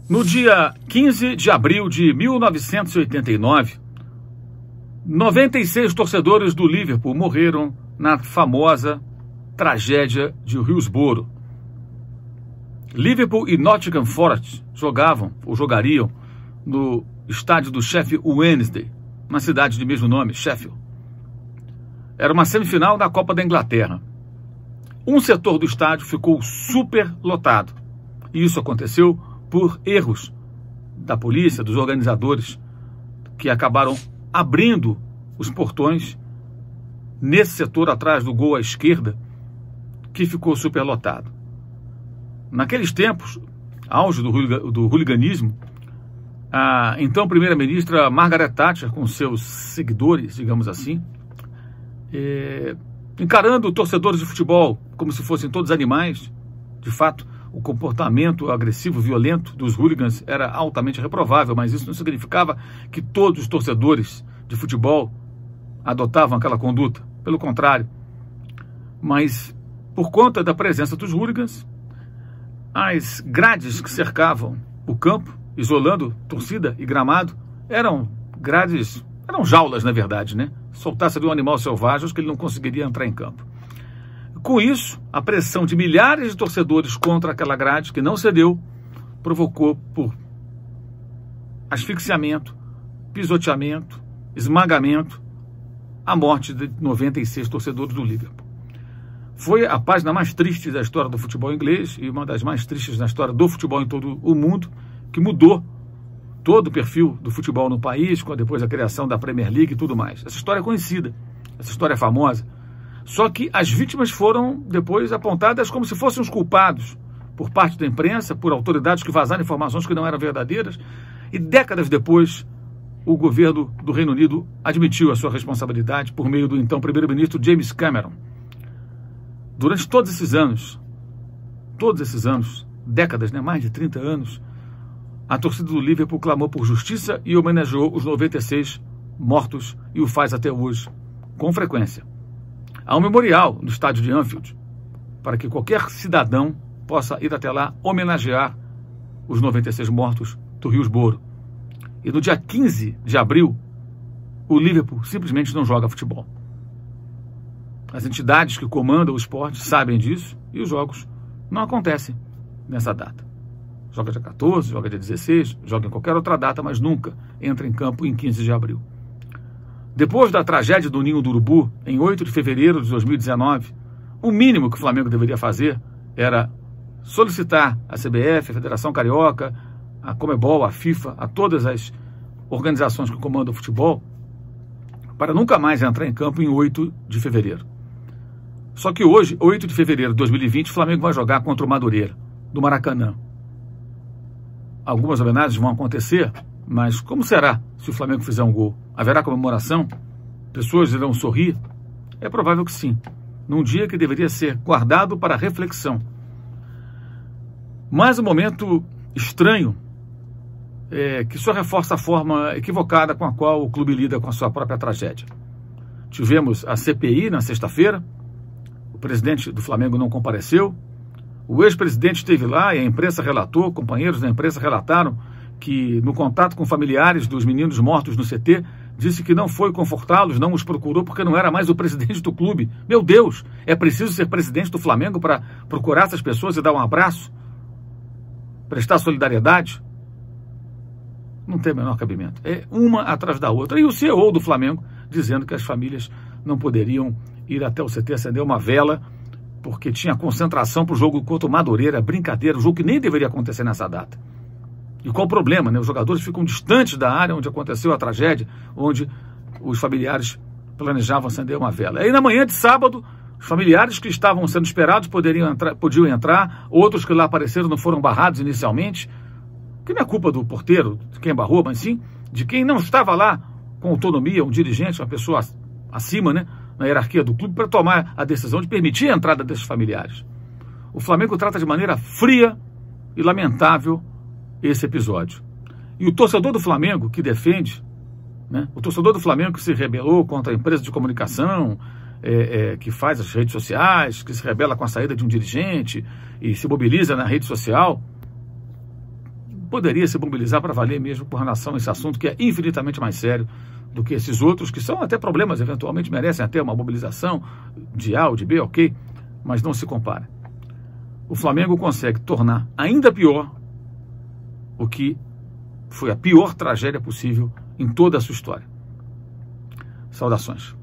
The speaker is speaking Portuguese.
No dia 15 de abril de 1989, 96 torcedores do Liverpool morreram na famosa tragédia de Hillsborough. Liverpool e Nottingham Forest jogariam no estádio do Sheffield Wednesday, na cidade de mesmo nome, Sheffield. Era uma semifinal da Copa da Inglaterra. Um setor do estádio ficou super lotado. E isso aconteceu por erros da polícia, dos organizadores, que acabaram abrindo os portões nesse setor atrás do gol à esquerda, que ficou superlotado. Naqueles tempos, auge do hooliganismo, a então primeira-ministra Margaret Thatcher, com seus seguidores, digamos assim, encarando torcedores de futebol como se fossem todos animais. De fato, o comportamento agressivo, violento dos hooligans era altamente reprovável, mas isso não significava que todos os torcedores de futebol adotavam aquela conduta. Pelo contrário. Mas, por conta da presença dos hooligans, as grades que cercavam o campo, isolando torcida e gramado, eram jaulas, na verdade, né? Soltasse ali um animal selvagem, acho que ele não conseguiria entrar em campo. Com isso, a pressão de milhares de torcedores contra aquela grade, que não cedeu, provocou por asfixiamento, pisoteamento, esmagamento, a morte de 96 torcedores do Liverpool. Foi a página mais triste da história do futebol inglês e uma das mais tristes na história do futebol em todo o mundo, que mudou todo o perfil do futebol no país, depois da criação da Premier League e tudo mais. Essa história é conhecida, essa história é famosa. Só que as vítimas foram depois apontadas como se fossem os culpados por parte da imprensa, por autoridades que vazaram informações que não eram verdadeiras, e décadas depois o governo do Reino Unido admitiu a sua responsabilidade por meio do então primeiro-ministro James Cameron. Durante todos esses anos, décadas, né, mais de 30 anos, a torcida do Liverpool clamou por justiça e homenageou os 96 mortos e o faz até hoje, com frequência. Há um memorial no estádio de Anfield, para que qualquer cidadão possa ir até lá homenagear os 96 mortos do Hillsborough. E no dia 15 de abril, o Liverpool simplesmente não joga futebol. As entidades que comandam o esporte sabem disso e os jogos não acontecem nessa data. Joga dia 14, joga dia 16, joga em qualquer outra data, mas nunca entra em campo em 15 de abril. Depois da tragédia do Ninho do Urubu, em 8 de fevereiro de 2019, o mínimo que o Flamengo deveria fazer era solicitar à CBF, a Federação Carioca, a Comebol, a FIFA, a todas as organizações que comandam o futebol, para nunca mais entrar em campo em 8 de fevereiro. Só que hoje, 8 de fevereiro de 2020, o Flamengo vai jogar contra o Madureira, do Maracanã. Algumas homenagens vão acontecer, mas como será se o Flamengo fizer um gol? Haverá comemoração? Pessoas irão sorrir? É provável que sim, num dia que deveria ser guardado para reflexão. Mas um momento estranho, que só reforça a forma equivocada com a qual o clube lida com a sua própria tragédia. Tivemos a CPI na sexta-feira, o presidente do Flamengo não compareceu, o ex-presidente esteve lá e a imprensa relatou, companheiros da imprensa relataram que no contato com familiares dos meninos mortos no CT, disse que não foi confortá-los, não os procurou porque não era mais o presidente do clube. Meu Deus, é preciso ser presidente do Flamengo para procurar essas pessoas e dar um abraço? Prestar solidariedade? Não tem o menor cabimento. É uma atrás da outra. E o CEO do Flamengo dizendo que as famílias não poderiam ir até o CT acender uma vela porque tinha concentração para o jogo contra o Madureira. Brincadeira, um jogo que nem deveria acontecer nessa data. E qual o problema, né? Os jogadores ficam distantes da área onde aconteceu a tragédia, onde os familiares planejavam acender uma vela. Aí na manhã de sábado, os familiares que estavam sendo esperados podiam entrar, outros que lá apareceram não foram barrados inicialmente, que não é culpa do porteiro, de quem barrou, mas sim de quem não estava lá com autonomia, um dirigente, uma pessoa acima, né, na hierarquia do clube, para tomar a decisão de permitir a entrada desses familiares. O Flamengo trata de maneira fria e lamentável esse episódio. E o torcedor do Flamengo que defende, né, o torcedor do Flamengo que se rebelou contra a empresa de comunicação que faz as redes sociais, que se rebela com a saída de um dirigente e se mobiliza na rede social, poderia se mobilizar para valer mesmo com relação a esse assunto, que é infinitamente mais sério do que esses outros, que são até problemas, eventualmente merecem até uma mobilização de A ou de B, ok, mas não se compara. O Flamengo consegue tornar ainda pior o que foi a pior tragédia possível em toda a sua história. Saudações.